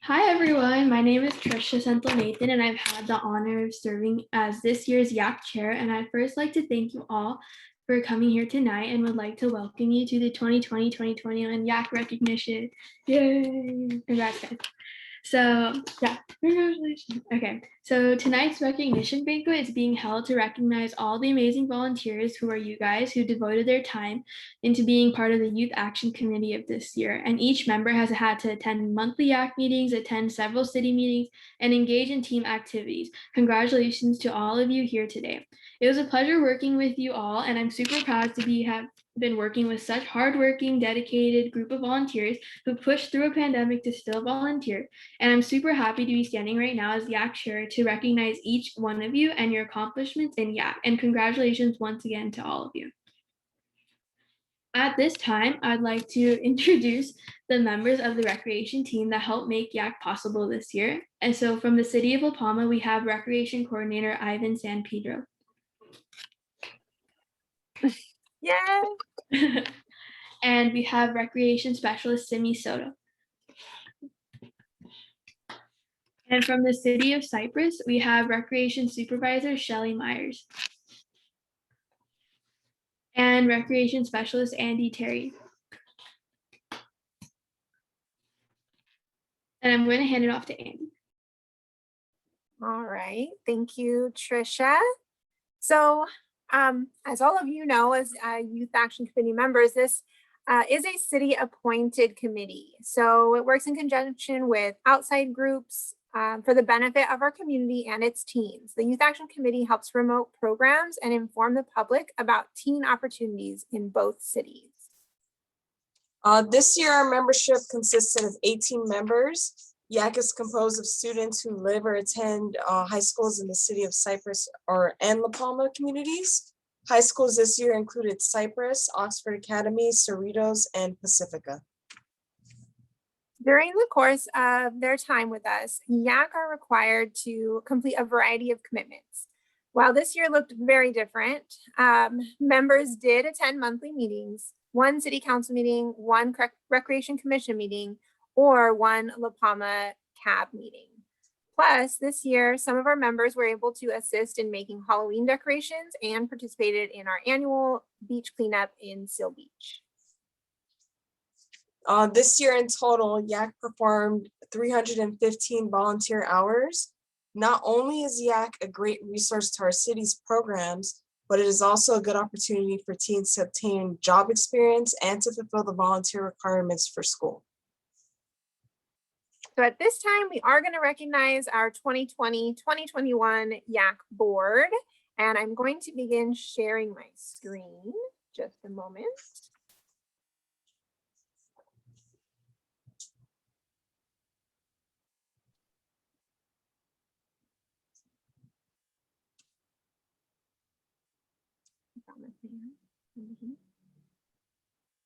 Hi everyone, my name is TRISHA Senthil-Nathan and I've had the honor of serving as this year's YAC chair, and I'd first like to thank you all for coming here tonight and would like to welcome you to the 2020-2021 YAC recognition. Yay! Congrats guys. So yeah, congratulations. Okay, so tonight's recognition banquet is being held to recognize all the amazing volunteers who are you guys who devoted their time into being part of the Youth Action Committee of this year. And each member has had to attend monthly YAC meetings, attend several city meetings, and engage in team activities. Congratulations to all of you here today. It was a pleasure working with you all, and I'm super proud to have been working with such hardworking, dedicated group of volunteers who pushed through a pandemic to still volunteer. And I'm super happy to be standing right now as YAC chair to recognize each one of you and your accomplishments in YAC. And congratulations once again to all of you. At this time, I'd like to introduce the members of the recreation team that helped make YAC possible this year. And so from the city of La Palma, we have recreation coordinator Ivan San Pedro. Yay! And we have recreation specialist Simi Soto. And from the city of Cypress, we have recreation supervisor Shelly Myers. And recreation specialist Andy Terry. And I'm going to hand it off to Andy. All right, thank you, Trisha. So as all of you know, as Youth Action Committee members, this is a city appointed committee. So it works in conjunction with outside groups for the benefit of our community and its teens. The Youth Action Committee helps promote programs and inform the public about teen opportunities in both cities. This year, our membership consisted of 18 members. YAC is composed of students who live or attend high schools in the city of Cypress and La Palma communities. High schools this year included Cypress, Oxford Academy, Cerritos, and Pacifica. During the course of their time with us, YAC are required to complete a variety of commitments. While this year looked very different, members did attend monthly meetings, one city council meeting, one recreation commission meeting, or one La Palma CAB meeting. Plus, this year, some of our members were able to assist in making Halloween decorations and participated in our annual beach cleanup in Seal Beach. This year in total, YAC performed 315 volunteer hours. Not only is YAC a great resource to our city's programs, but it is also a good opportunity for teens to obtain job experience and to fulfill the volunteer requirements for school. So at this time, we are going to recognize our 2020-2021 YAC board, and I'm going to begin sharing my screen. Just a moment.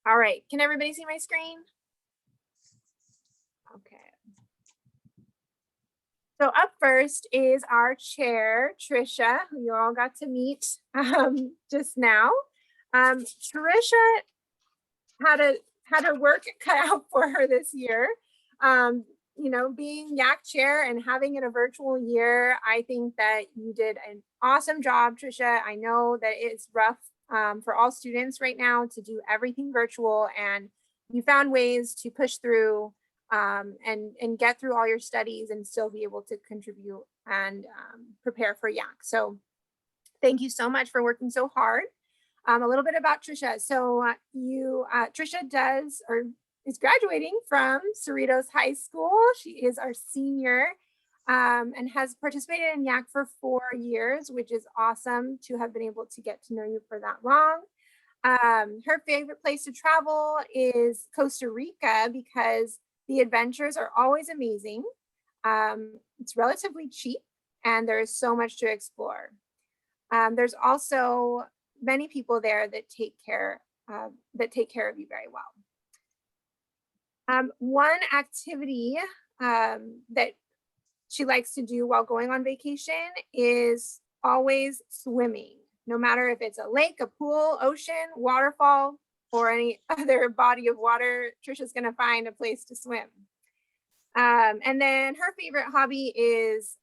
All right, can everybody see my screen? Okay. So up first is our chair, Trisha, who you all got to meet just now. Trisha had her work cut out for her this year. You know, being YAC chair and having it a virtual year, I think that you did an awesome job, Trisha. I know that it's rough for all students right now to do everything virtual, and you found ways to push through and get through all your studies and still be able to contribute and prepare for YAC. So thank you so much for working so hard. A little bit about Trisha. So Trisha is graduating from Cerritos High School. She is our senior and has participated in YAC for 4 years, which is awesome to have been able to get to know you for that long. Her favorite place to travel is Costa Rica because the adventures are always amazing. It's relatively cheap and there is so much to explore. There's also many people there that take care of you very well. One activity that she likes to do while going on vacation is always swimming. No matter if it's a lake, a pool, ocean, waterfall, or any other body of water, Trisha's gonna find a place to swim. And then her favorite hobby is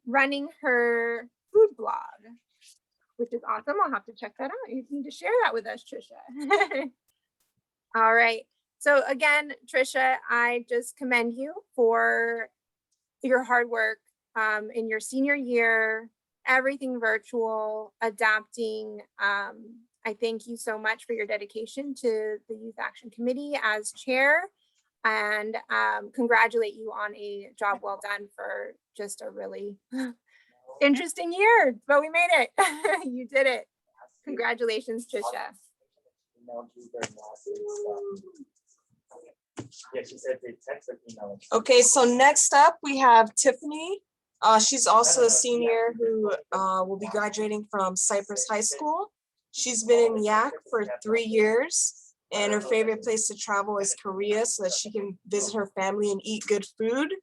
running her food blog, which is awesome. I'll have to check that out. You need to share that with us, Trisha. All right. So again, Trisha, I just commend you for your hard work in your senior year, everything virtual, adapting. I thank you so much for your dedication to the Youth Action Committee as chair, and congratulate you on a job well done for just a really interesting year, but we made it. You did it. Congratulations, Trisha. Yeah, she said they text or email. Okay, so next up we have Tiffany. She's also a senior who will be graduating from Cypress High School. She's been in YAC for 3 years, and her favorite place to travel is Korea so that she can visit her family and eat good food.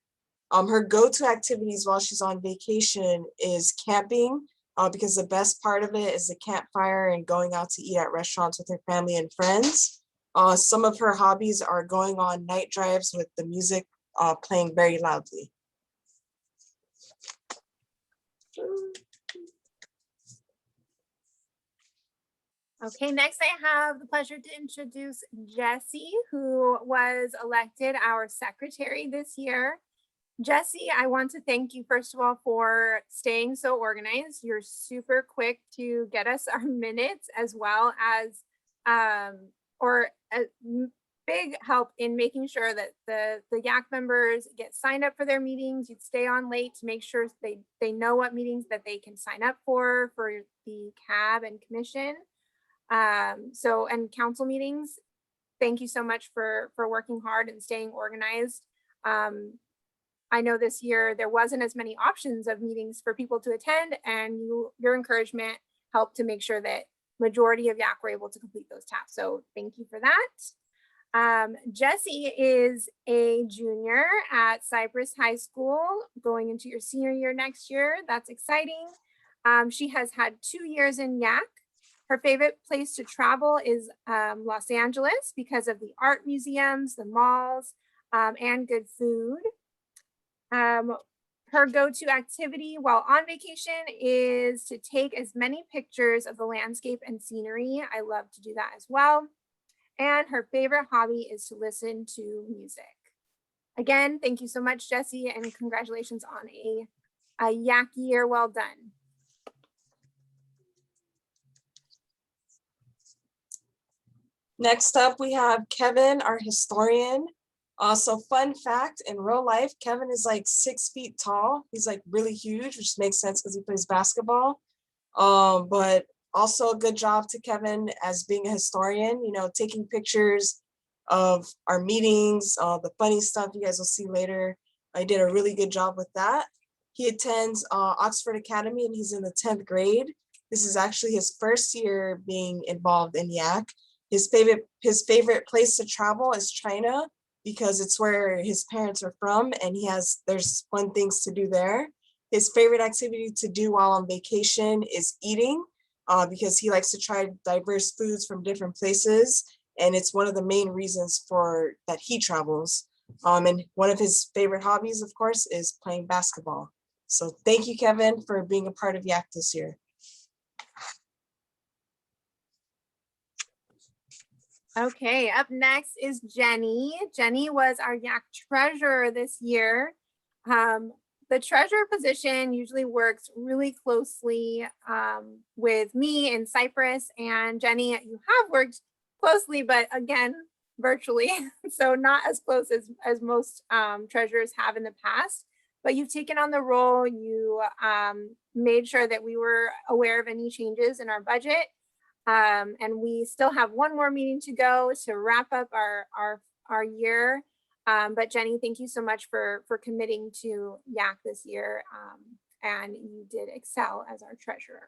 Her go-to activities while she's on vacation is camping, because the best part of it is the campfire and going out to eat at restaurants with her family and friends. Some of her hobbies are going on night drives with the music playing very loudly. Okay, next I have the pleasure to introduce JECY, who was elected our secretary this year. JECY, I want to thank you first of all for staying so organized. You're super quick to get us our minutes, as well as or a big help in making sure that the YAC members get signed up for their meetings. You'd stay on late to make sure they know what meetings that they can sign up for the CAB and commission. And council meetings. Thank you so much for working hard and staying organized. I know this year there wasn't as many options of meetings for people to attend, and your encouragement helped to make sure that majority of YAC were able to complete those tasks. So thank you for that. JECY is a junior at Cypress High School, going into your senior year next year. That's exciting. She has had 2 years in YAC. Her favorite place to travel is Los Angeles because of the art museums, the malls, and good food. Her go-to activity while on vacation is to take as many pictures of the landscape and scenery. I love to do that as well. And her favorite hobby is to listen to music. Again, thank you so much, JECY, and congratulations on a YAC year well done. Next up, we have Kevin, our historian. So fun fact, in real life, Kevin is like 6 feet tall. He's like really huge, which makes sense because he plays basketball. But also a good job to Kevin as being a historian, you know, taking pictures of our meetings, the funny stuff you guys will see later. I did a really good job with that. He attends Oxford Academy and he's in the 10th grade. This is actually his first year being involved in YAC. His favorite place to travel is China because it's where his parents are from and there's fun things to do there. His favorite activity to do while on vacation is eating because he likes to try diverse foods from different places. And it's one of the main reasons that he travels. And one of his favorite hobbies, of course, is playing basketball. So thank you, Kevin, for being a part of YAC this year. Okay, up next is Jenny. Jenny was our YAC treasurer this year. The treasurer position usually works really closely with me in Cypress, and Jenny, you have worked closely, but again, virtually. So not as close as most treasurers have in the past, but you've taken on the role. You made sure that we were aware of any changes in our budget. And we still have one more meeting to go to wrap up our year. But Jenny, thank you so much for committing to YAC this year. And you did excel as our treasurer.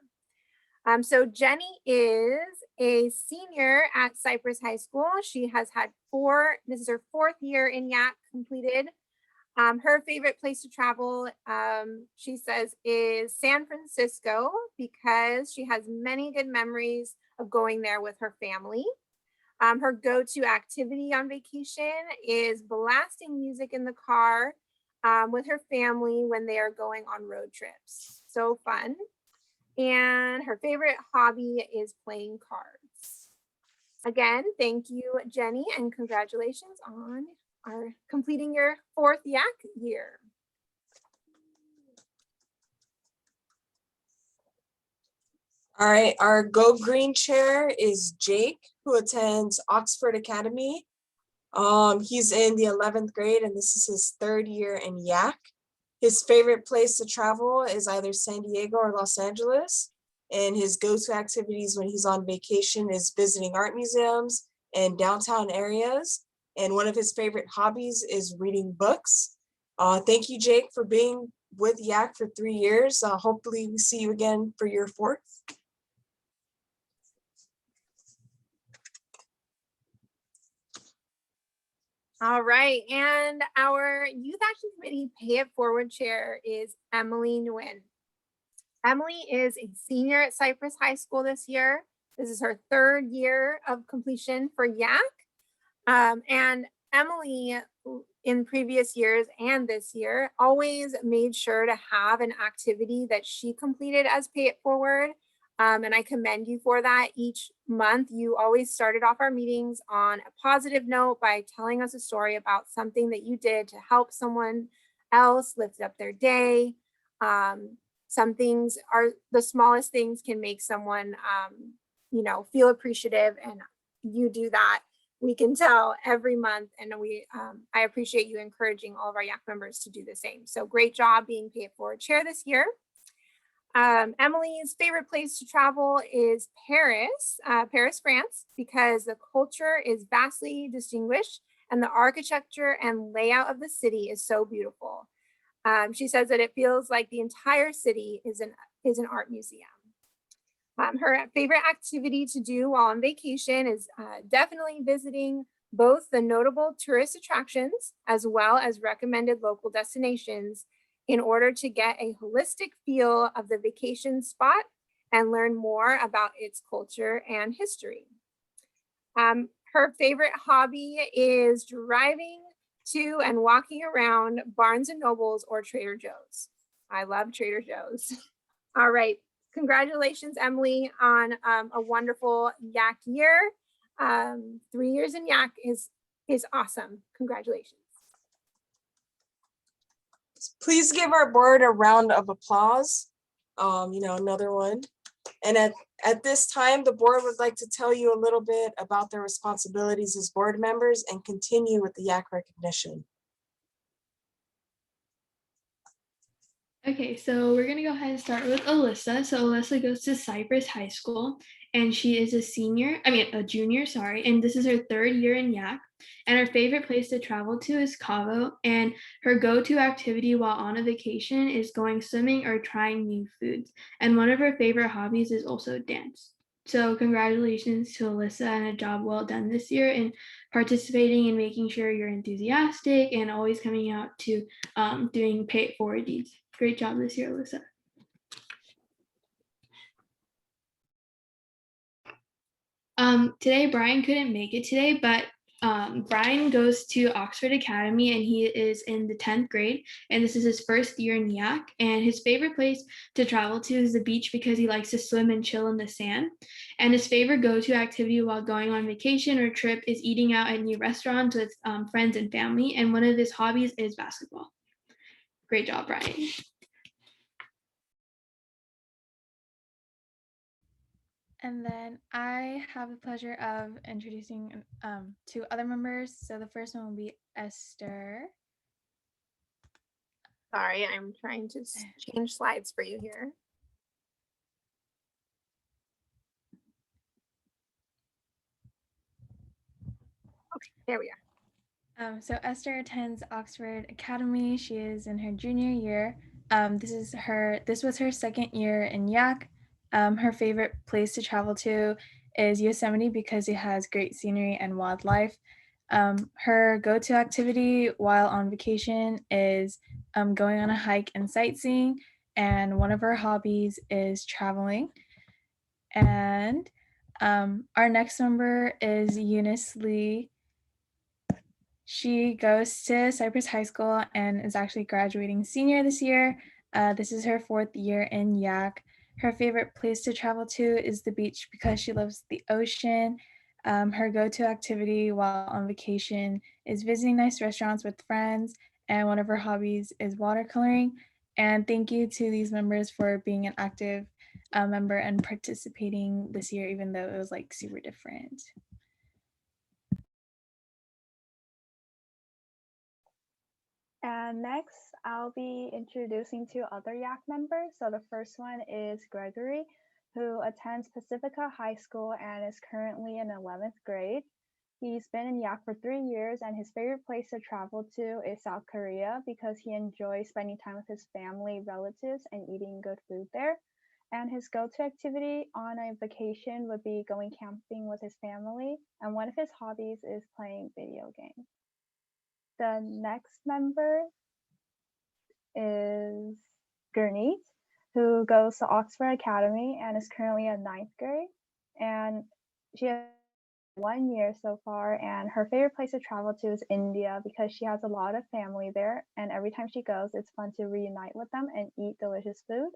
So Jenny is a senior at Cypress High School. She has had this is her 4th year in YAC completed. Her favorite place to travel, she says, is San Francisco because she has many good memories of going there with her family. Her go-to activity on vacation is blasting music in the car with her family when they are going on road trips. So fun. And her favorite hobby is playing cards. Again, thank you, Jenny, and congratulations on completing your 4th YAC year. All right, our Go Green chair is Jake, who attends Oxford Academy. He's in the 11th grade, and this is his 3rd year in YAC. His favorite place to travel is either San Diego or Los Angeles. And his go-to activities when he's on vacation is visiting art museums and downtown areas. And one of his favorite hobbies is reading books. Thank you, Jake, for being with YAC for 3 years. Hopefully we see you again for your 4th. All right, and our Youth Action Committee Pay It Forward chair is Emily Nguyen. Emily is a senior at Cypress High School this year. This is her 3rd year of completion for YAC. And Emily, in previous years and this year, always made sure to have an activity that she completed as Pay It Forward. And I commend you for that. Each month, you always started off our meetings on a positive note by telling us a story about something that you did to help someone else lift up their day. Some things are the smallest things can make someone, feel appreciative, and you do that. We can tell every month, and I appreciate you encouraging all of our YAC members to do the same. So great job being Pay It Forward chair this year. Emily's favorite place to travel is Paris, France, because the culture is vastly distinguished and the architecture and layout of the city is so beautiful. She says that it feels like the entire city is an art museum. Her favorite activity to do while on vacation is definitely visiting both the notable tourist attractions as well as recommended local destinations in order to get a holistic feel of the vacation spot and learn more about its culture and history. Her favorite hobby is driving to and walking around Barnes and Nobles or Trader Joe's. I love Trader Joe's. All right, congratulations, Emily, on a wonderful YAC year. 3 years in YAC is awesome. Congratulations. Please give our board a round of applause. Another one. And at this time, the board would like to tell you a little bit about their responsibilities as board members and continue with the YAC recognition. Okay, so we're gonna go ahead and start with Alyssa. So Alyssa goes to Cypress High School, and she is a junior, sorry, and this is her 3rd year in YAC. And her favorite place to travel to is Cabo, and her go-to activity while on a vacation is going swimming or trying new foods. And one of her favorite hobbies is also dance. So congratulations to Alyssa, and a job well done this year in participating and making sure you're enthusiastic and always coming out to doing Pay It Forward deeds. Great job this year, Alyssa. Today, Brian couldn't make it today, but Brian goes to Oxford Academy, and he is in the 10th grade, and this is his 1st year in YAC. And his favorite place to travel to is the beach because he likes to swim and chill in the sand. And his favorite go-to activity while going on vacation or trip is eating out at new restaurants with friends and family. And one of his hobbies is basketball. Great job, Brian. And then I have the pleasure of introducing 2 other members. So the first one will be Esther. Sorry, I'm trying to change slides for you here. Okay, there we are. So Esther attends Oxford Academy. She is in her junior year. This was her 2nd year in YAC. Her favorite place to travel to is Yosemite because it has great scenery and wildlife. Her go-to activity while on vacation is going on a hike and sightseeing, and one of her hobbies is traveling. And Our next member is EUNICE Lee. She goes to Cypress High School and is actually graduating senior this year. This is her 4th year in YAC. Her favorite place to travel to is the beach because she loves the ocean. Her go-to activity while on vacation is visiting nice restaurants with friends, and one of her hobbies is watercoloring. And thank you to these members for being an active member and participating this year, even though it was like super different. And next, I'll be introducing 2 other YAC members. So the first one is Gregory, who attends Pacifica High School and is currently in 11th grade. He's been in YAC for 3 years, and his favorite place to travel to is South Korea because he enjoys spending time with his family, relatives, and eating good food there. And his go-to activity on a vacation would be going camping with his family, and one of his hobbies is playing video games. The next member is GURNEET, who goes to Oxford Academy and is currently in 9th grade. And she has 1 year so far, and her favorite place to travel to is India because she has a lot of family there, and every time she goes, it's fun to reunite with them and eat delicious food.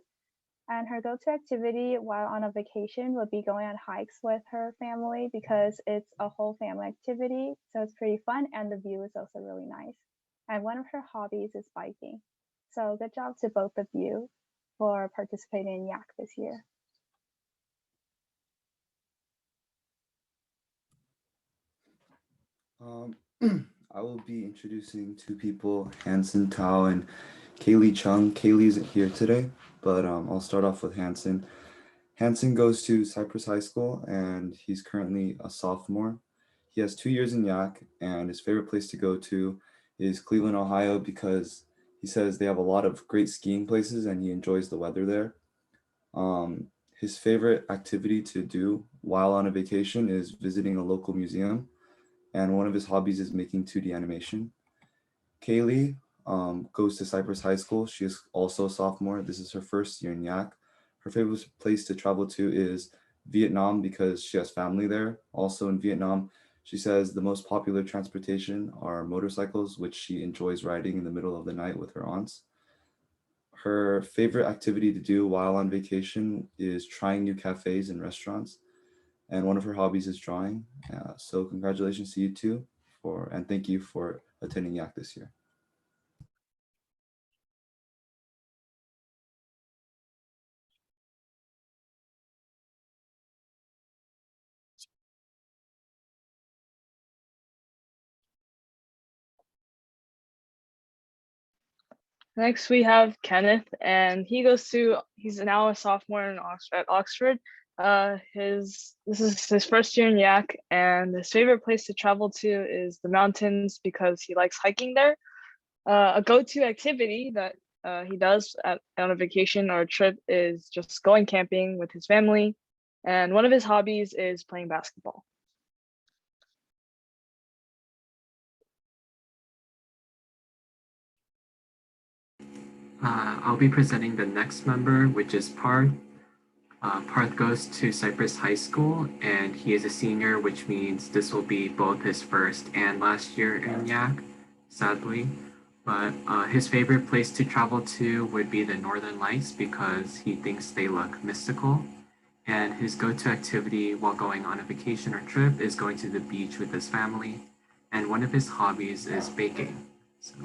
And her go-to activity while on a vacation would be going on hikes with her family because it's a whole family activity, so it's pretty fun, and the view is also really nice. And one of her hobbies is biking. So good job to both of you for participating in YAC this year. I will be introducing 2 people, Hansen Tao and KALEY Chung. KALEY isn't here today, but I'll start off with Hansen. Hansen goes to Cypress High School and he's currently a sophomore. He has 2 years in YAC, and his favorite place to go to is Cleveland, Ohio, because he says they have a lot of great skiing places and he enjoys the weather there. His favorite activity to do while on a vacation is visiting a local museum, and one of his hobbies is making 2D animation. KALEY goes to Cypress High School. She is also a sophomore. This is her 1st year in YAC. Her favorite place to travel to is Vietnam because she has family there. Also in Vietnam, she says the most popular transportation are motorcycles, which she enjoys riding in the middle of the night with her aunts. Her favorite activity to do while on vacation is trying new cafes and restaurants. And one of her hobbies is drawing. So congratulations to you 2 and thank you for attending YAC this year. Next, we have Kenneth, and he's now a sophomore at Oxford. This is his 1st year in YAC, and his favorite place to travel to is the mountains because he likes hiking there. A go-to activity that he does on a vacation or a trip is just going camping with his family, and one of his hobbies is playing basketball. I'll be presenting the next member, which is Parth. Parth goes to Cypress High School and he is a senior, which means this will be both his 1st and last year in YAC, sadly. But his favorite place to travel to would be the Northern Lights because he thinks they look mystical. And his go-to activity while going on a vacation or trip is going to the beach with his family. And one of his hobbies is baking. So.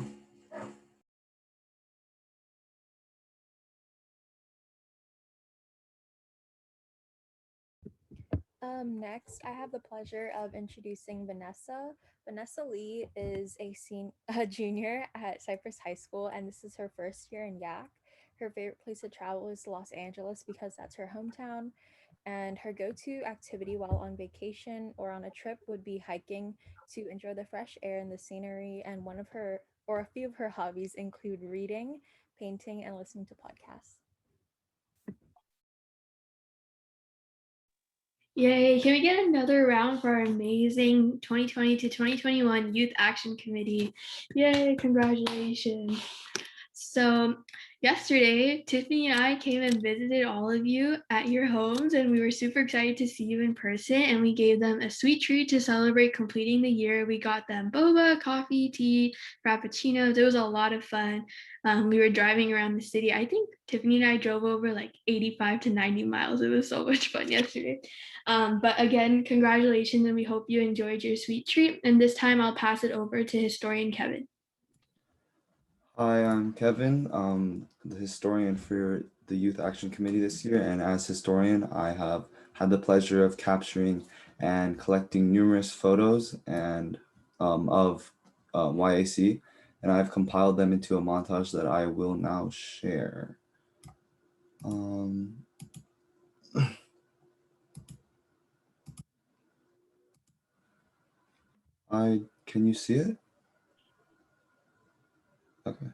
Next, I have the pleasure of introducing Vanessa. Vanessa Lee is a junior at Cypress High School, and this is her 1st year in YAC. Her favorite place to travel is Los Angeles because that's her hometown, and her go-to activity while on vacation or on a trip would be hiking to enjoy the fresh air and the scenery, and a few of her hobbies include reading, painting, and listening to podcasts. Yay, can we get another round for our amazing 2020 to 2021 Youth Action Committee? Yay, congratulations. So yesterday, Tiffany and I came and visited all of you at your homes, and we were super excited to see you in person. And we gave them a sweet treat to celebrate completing the year. We got them boba, coffee, tea, frappuccinos. It was a lot of fun. We were driving around the city. I think Tiffany and I drove over like 85 to 90 miles. It was so much fun yesterday. But again, congratulations, and we hope you enjoyed your sweet treat. And this time I'll pass it over to historian Kevin. Hi, I'm Kevin, the historian for the Youth Action Committee this year, and as historian, I have had the pleasure of capturing and collecting numerous photos and of YAC, and I've compiled them into a montage that I will now share. Can you see it? Okay.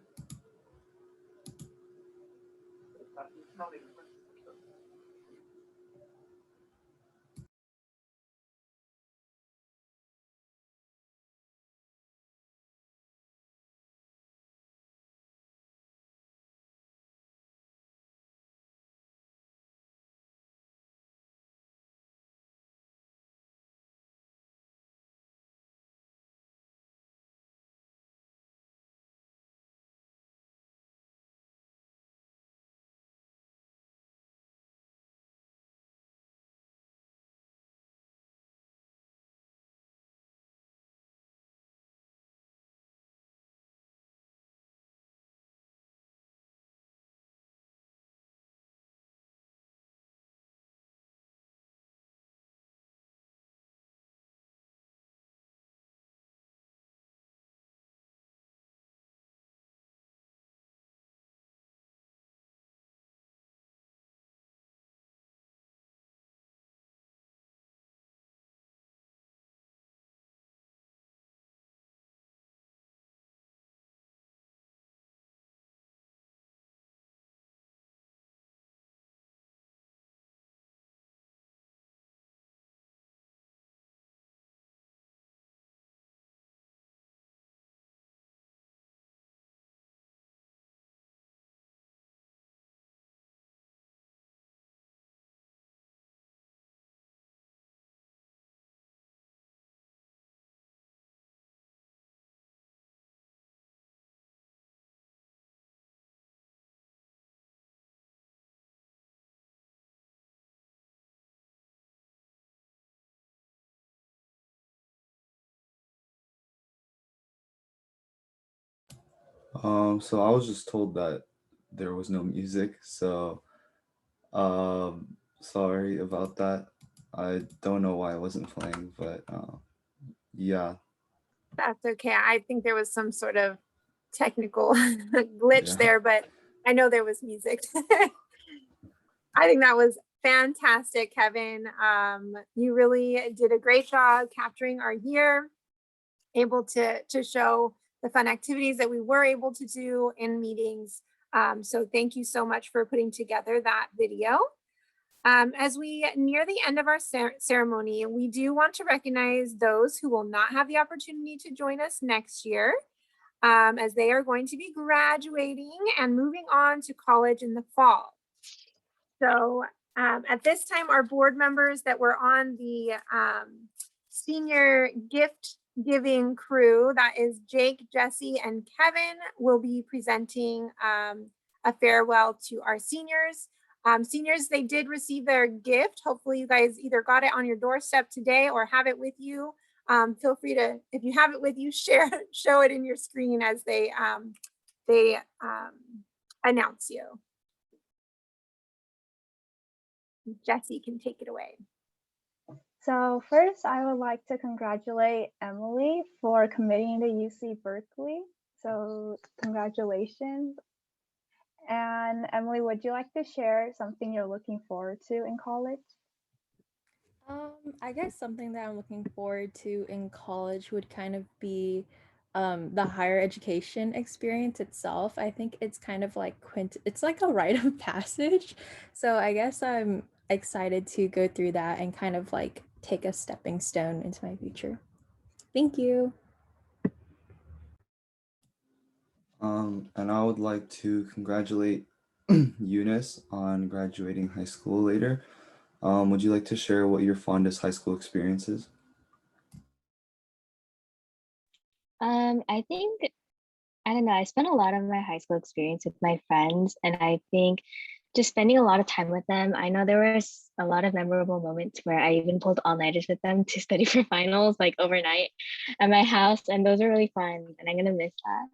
So I was just told that there was no music, so sorry about that. I don't know why it wasn't playing, but yeah. That's okay. I think there was some sort of technical glitch Yeah. there, but I know there was music. I think that was fantastic, Kevin. You really did a great job capturing our year, able to show the fun activities that we were able to do in meetings. So thank you so much for putting together that video. As we near the end of our ceremony, we do want to recognize those who will not have the opportunity to join us next year, as they are going to be graduating and moving on to college in the fall. So at this time, our board members that were on the senior gift giving crew, that is Jake, Jesse, and Kevin, will be presenting a farewell to our seniors. Seniors, they did receive their gift. Hopefully you guys either got it on your doorstep today or have it with you. Feel free to, if you have it with you, show it in your screen as they announce you. Jesse can take it away. So first, I would like to congratulate Emily for committing to UC Berkeley. So congratulations. And Emily, would you like to share something you're looking forward to in college? I guess something that I'm looking forward to in college would kind of be the higher education experience itself. I think it's kind of like it's like a rite of passage. So I guess I'm excited to go through that and kind of like take a stepping stone into my future. Thank you. And I would like to congratulate Eunice on graduating high school later. Would you like to share what your fondest high school experience is? I think, I don't know, I spent a lot of my high school experience with my friends, and I think just spending a lot of time with them. I know there was a lot of memorable moments where I even pulled all-nighters with them to study for finals, like overnight at my house, and those are really fun, and I'm gonna miss that.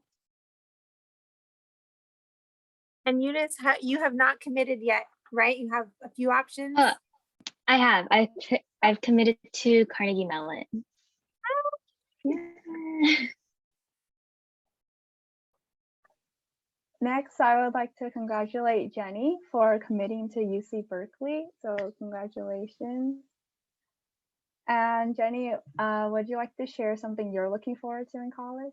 And Eunice, you have not committed yet, right? You have a few options. Oh, I have. I've committed to Carnegie Mellon. Yeah. Next, I would like to congratulate Jenny for committing to UC Berkeley. So congratulations. And Jenny, would you like to share something you're looking forward to in college?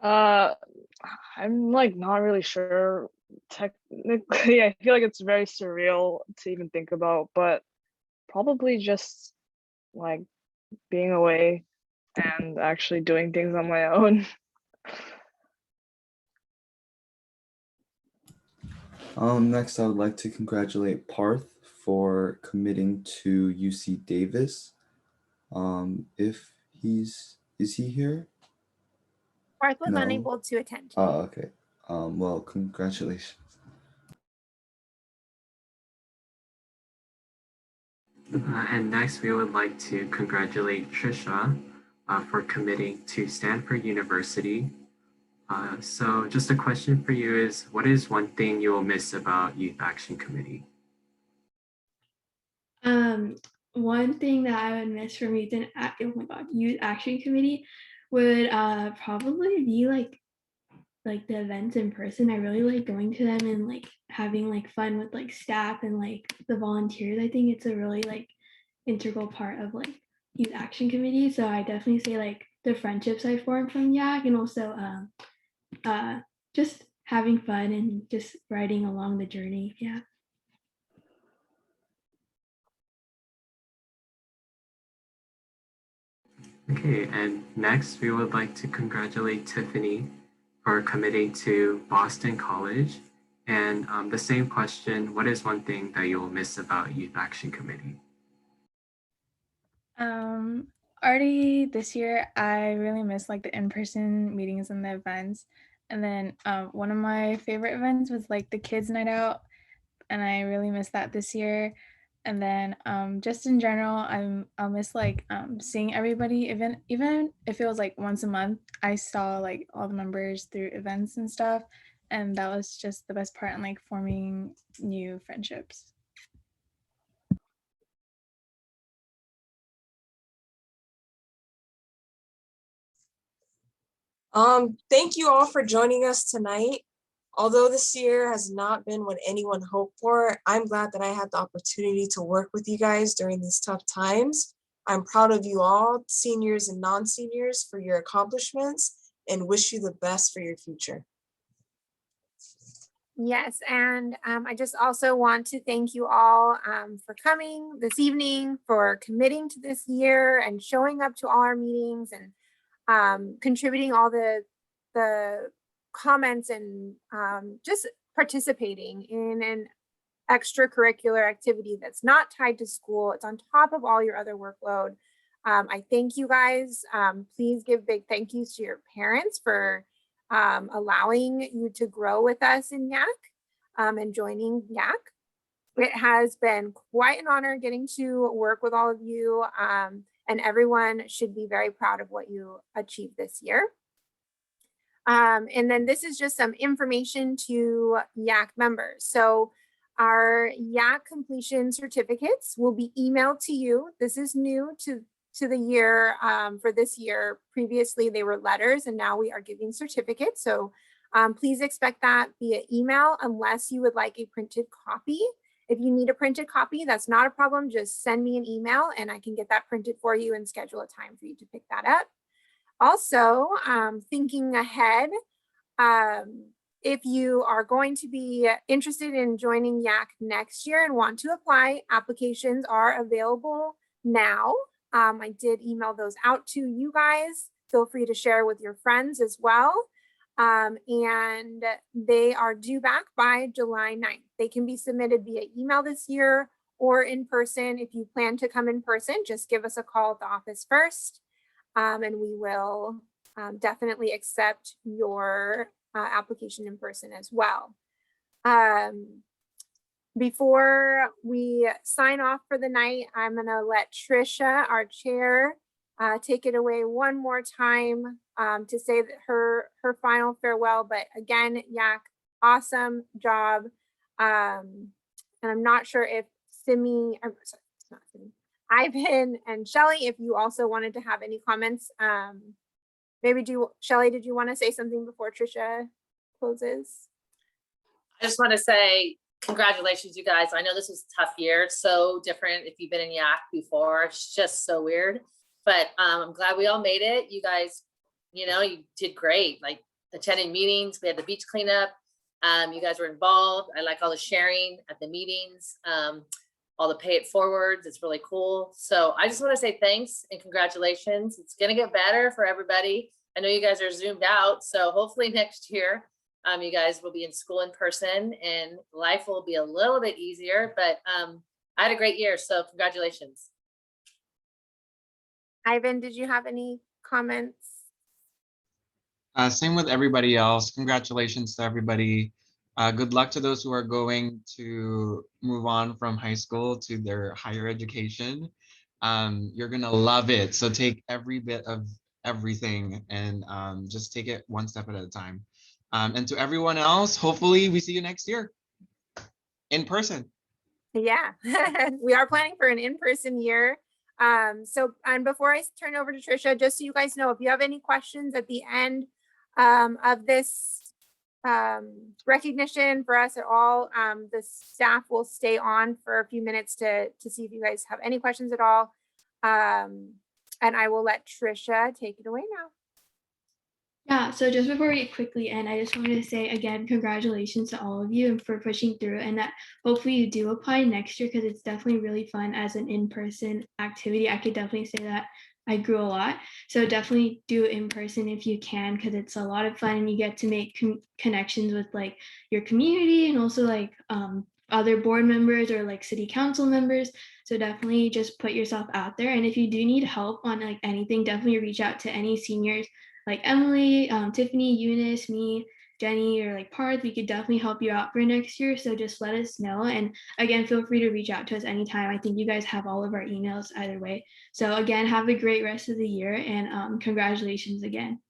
I'm like not really sure. Technically, I feel like it's very surreal to even think about, but probably just like being away and actually doing things on my own. Next, I would like to congratulate Parth for committing to UC Davis. If is he here? Parth was No. unable to attend. Oh, okay. Well, congratulations. And next, we would like to congratulate TRISHA for committing to Stanford University. So just a question for you is, what is one thing you will miss about Youth Action Committee? One thing that I would miss from Youth Action Committee would probably be like the events in person. I really like going to them and like having like fun with like staff and like the volunteers. I think it's a really like integral part of like Youth Action Committee. So I definitely say like the friendships I formed from YAC, and also just having fun and just riding along the journey. Yeah. Okay, and next we would like to congratulate Tiffany for committing to Boston College. And the same question, what is one thing that you'll miss about Youth Action Committee? Already this year, I really miss like the in-person meetings and the events. And then one of my favorite events was like the kids' night out, and I really miss that this year. And then just in general, I'll miss like seeing everybody, even if it was like once a month. I saw like all the members through events and stuff, and that was just the best part in like forming new friendships. Thank you all for joining us tonight. Although this year has not been what anyone hoped for, I'm glad that I had the opportunity to work with you guys during these tough times. I'm proud of you all, seniors and non-seniors, for your accomplishments, and wish you the best for your future. Yes, and I just also want to thank you all for coming this evening, for committing to this year and showing up to all our meetings and contributing all the comments and just participating in an extracurricular activity that's not tied to school. It's on top of all your other workload. I thank you guys. Please give big thank yous to your parents for allowing you to grow with us in YAC and joining YAC. It has been quite an honor getting to work with all of you, and everyone should be very proud of what you achieved this year. And then this is just some information to YAC members. So our YAC completion certificates will be emailed to you. This is new to the year for this year. Previously, they were letters, and now we are giving certificates. So please expect that via email unless you would like a printed copy. If you need a printed copy, that's not a problem. Just send me an email and I can get that printed for you and schedule a time for you to pick that up. Also, thinking ahead, if you are going to be interested in joining YAC next year and want to apply, applications are available now. I did email those out to you guys. Feel free to share with your friends as well. And they are due back by July 9th. They can be submitted via email this year or in person. If you plan to come in person, just give us a call at the office first, and we will definitely accept your application in person as well. Before we sign off for the night, I'm going to let TRISHA, our chair, take it away one more time to say that her final farewell. But again, YAC, awesome job. And I'm not sure if Simi, I'm sorry, it's not Simi, Ivan and Shelly, if you also wanted to have any comments. Maybe Shelly, did you want to say something before TRISHA closes? I just want to say congratulations, you guys. I know this was a tough year. It's so different if you've been in YAC before. It's just so weird. But I'm glad we all made it. You guys, you know, you did great. Like attending meetings, we had the beach cleanup. You guys were involved. I like all the sharing at the meetings, all the pay it forwards. It's really cool. So I just want to say thanks and congratulations. It's going to get better for everybody. I know you guys are zoomed out. So hopefully next year, you guys will be in school in person and life will be a little bit easier, but I had a great year. So congratulations. Ivan, did you have any comments? Same with everybody else. Congratulations to everybody. Good luck to those who are going to move on from high school to their higher education. You're gonna love it. So take every bit of everything and just take it one step at a time. And to everyone else, hopefully we see you next year in person. Yeah, we are planning for an in-person year. And before I turn over to TRISHA, just so you guys know, if you have any questions at the end of this recognition for us at all, the staff will stay on for a few minutes to see if you guys have any questions at all. And I will let TRISHA take it away now. Yeah, so just before we quickly end, I just wanted to say again, congratulations to all of you and for pushing through, and that hopefully you do apply next year because it's definitely really fun as an in-person activity. I could definitely say that I grew a lot. So definitely do it in person if you can, because it's a lot of fun and you get to make connections with like your community and also like other board members or like city council members. So definitely just put yourself out there. And if you do need help on like anything, definitely reach out to any seniors like Emily, Tiffany, Eunice, me, Jenny, or like Parth. We could definitely help you out for next year. So just let us know. And again, feel free to reach out to us anytime. I think you guys have all of our emails either way. So again, have a great rest of the year and congratulations again.